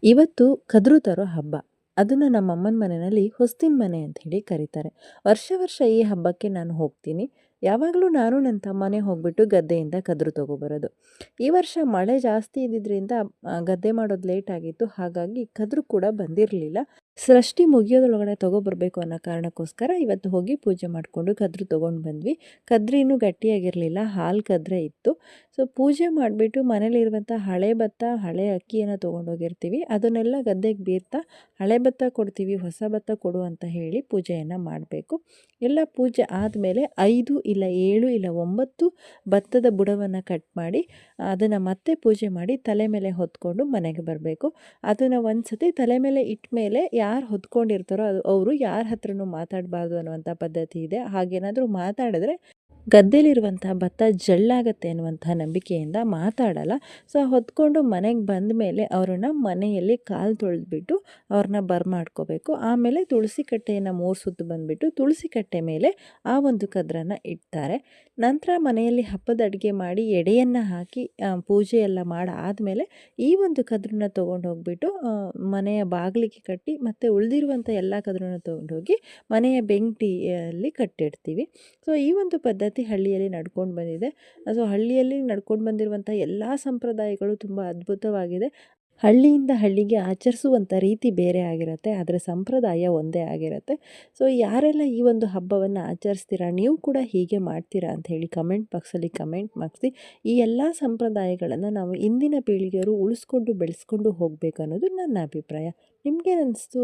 ಇವತ್ತು ಕದ್ರು ತರೋ ಹಬ್ಬ. ಅದನ್ನು ನಮ್ಮ ಅಮ್ಮನ ಮನೆಯಲ್ಲಿ ಹೊಸ್ತಿನ ಮನೆ ಅಂತ ಹೇಳಿ ಕರೀತಾರೆ. ವರ್ಷ ವರ್ಷ ಈ ಹಬ್ಬಕ್ಕೆ ನಾನು ಹೋಗ್ತೀನಿ. ಯಾವಾಗಲೂ ನಾನು ನನ್ನ ತಮ್ಮನೇ ಹೋಗ್ಬಿಟ್ಟು ಗದ್ದೆಯಿಂದ ಕದ್ರು ತಗೊಬರೋದು. ಈ ವರ್ಷ ಮಳೆ ಜಾಸ್ತಿ ಇದ್ದಿದ್ದರಿಂದ ಗದ್ದೆ ಮಾಡೋದು ಲೇಟ್ ಆಗಿತ್ತು. ಹಾಗಾಗಿ ಕದ್ರು ಕೂಡ ಬಂದಿರಲಿಲ್ಲ. ಸೃಷ್ಟಿ ಮುಗಿಯೋದ್ರೊಳಗಡೆ ತಗೊಬರ್ಬೇಕು ಅನ್ನೋ ಕಾರಣಕ್ಕೋಸ್ಕರ ಇವತ್ತು ಹೋಗಿ ಪೂಜೆ ಮಾಡಿಕೊಂಡು ಕದ್ರು ತೊಗೊಂಡು ಬಂದ್ವಿ. ಕದ್ರು ಇನ್ನೂ ಗಟ್ಟಿಯಾಗಿರಲಿಲ್ಲ, ಹಾಲು ಕದ್ರೆ ಇತ್ತು. ಸೊ ಪೂಜೆ ಮಾಡಿಬಿಟ್ಟು ಮನೇಲಿರುವಂಥ ಹಳೆ ಭತ್ತ, ಹಳೆ ಅಕ್ಕಿಯನ್ನು ತೊಗೊಂಡೋಗಿರ್ತೀವಿ. ಅದನ್ನೆಲ್ಲ ಗದ್ದೆಗೆ ಬೀರ್ತಾ ಹಳೆ ಭತ್ತ ಕೊಡ್ತೀವಿ, ಹೊಸ ಭತ್ತ ಕೊಡು ಅಂತ ಹೇಳಿ ಪೂಜೆಯನ್ನು ಮಾಡಬೇಕು. ಎಲ್ಲ ಪೂಜೆ ಆದಮೇಲೆ 5 ಇಲ್ಲ 7 ಇಲ್ಲ 9 ಭತ್ತದ ಬುಡವನ್ನು ಕಟ್ ಮಾಡಿ ಅದನ್ನು ಮತ್ತೆ ಪೂಜೆ ಮಾಡಿ ತಲೆ ಮೇಲೆ ಹೊತ್ಕೊಂಡು ಮನೆಗೆ ಬರಬೇಕು. ಅದನ್ನು ಒಂದು ಸತಿ ತಲೆ ಮೇಲೆ ಇಟ್ಟ ಮೇಲೆ ಯಾರು ಹೊತ್ಕೊಂಡಿರ್ತಾರೋ ಅವರು ಯಾರ ಹತ್ರನೂ ಮಾತಾಡಬಾರ್ದು ಅನ್ನುವಂಥ ಪದ್ಧತಿ ಇದೆ. ಹಾಗೇನಾದರೂ ಮಾತಾಡಿದ್ರೆ ಗದ್ದೆಲಿರುವಂಥ ಭತ್ತ ಜಳ್ಳಾಗತ್ತೆ ಅನ್ನುವಂಥ ನಂಬಿಕೆಯಿಂದ ಮಾತಾಡಲ್ಲ. ಸೊ ಹೊತ್ಕೊಂಡು ಮನೆಗೆ ಬಂದ ಮೇಲೆ ಅವರನ್ನು ಮನೆಯಲ್ಲಿ ಕಾಲು ತೊಳೆದ್ಬಿಟ್ಟು ಅವ್ರನ್ನ ಬರಮಾಡ್ಕೋಬೇಕು. ಆಮೇಲೆ ತುಳಸಿ ಕಟ್ಟೆಯನ್ನು 3 ಸುತ್ತು ಬಂದುಬಿಟ್ಟು ತುಳಸಿ ಕಟ್ಟೆ ಮೇಲೆ ಆ ಒಂದು ಕದ್ರನ್ನು ಇಡ್ತಾರೆ. ನಂತರ ಮನೆಯಲ್ಲಿ ಹಬ್ಬದ ಅಡುಗೆ ಮಾಡಿ ಎಡೆಯನ್ನು ಹಾಕಿ ಪೂಜೆ ಎಲ್ಲ ಮಾಡಾದಮೇಲೆ ಈ ಒಂದು ಕದ್ರನ್ನ ತೊಗೊಂಡು ಹೋಗ್ಬಿಟ್ಟು ಮನೆಯ ಬಾಗಿಲಿಗೆ ಕಟ್ಟಿ ಮತ್ತು ಉಳಿದಿರುವಂಥ ಎಲ್ಲ ಕದ್ರನ್ನ ತೊಗೊಂಡೋಗಿ ಮನೆಯ ಬೆಂಕಿಯಲ್ಲಿ ಕಟ್ಟಿಡ್ತೀವಿ. ಸೊ ಈ ಒಂದು ಪದ್ಧತಿ ಹಳ್ಳಿಯಲ್ಲಿ ನಡ್ಕೊಂಡು ಬಂದಿದೆ. ಸೊ ಹಳ್ಳಿಯಲ್ಲಿ ನಡ್ಕೊಂಡು ಬಂದಿರುವಂಥ ಎಲ್ಲ ಸಂಪ್ರದಾಯಗಳು ತುಂಬ ಅದ್ಭುತವಾಗಿದೆ. ಹಳ್ಳಿಯಿಂದ ಹಳ್ಳಿಗೆ ಆಚರಿಸುವಂಥ ರೀತಿ ಬೇರೆ ಆಗಿರುತ್ತೆ, ಆದರೆ ಸಂಪ್ರದಾಯ ಒಂದೇ ಆಗಿರುತ್ತೆ. ಸೊ ಯಾರೆಲ್ಲ ಈ ಒಂದು ಹಬ್ಬವನ್ನು ಆಚರಿಸ್ತೀರಾ, ನೀವು ಕೂಡ ಹೀಗೆ ಮಾಡ್ತೀರಾ ಅಂತ ಹೇಳಿ ಕಮೆಂಟ್ ಬಾಕ್ಸಲ್ಲಿ ಕಮೆಂಟ್ ಮಾಡಿಸಿ. ಈ ಎಲ್ಲ ಸಂಪ್ರದಾಯಗಳನ್ನು ನಾವು ಇಂದಿನ ಪೀಳಿಗೆಯವರು ಉಳಿಸ್ಕೊಂಡು ಬೆಳೆಸ್ಕೊಂಡು ಹೋಗಬೇಕು ಅನ್ನೋದು ನನ್ನ ಅಭಿಪ್ರಾಯ. ನಿಮಗೇನು ಅನ್ನಿಸ್ತು?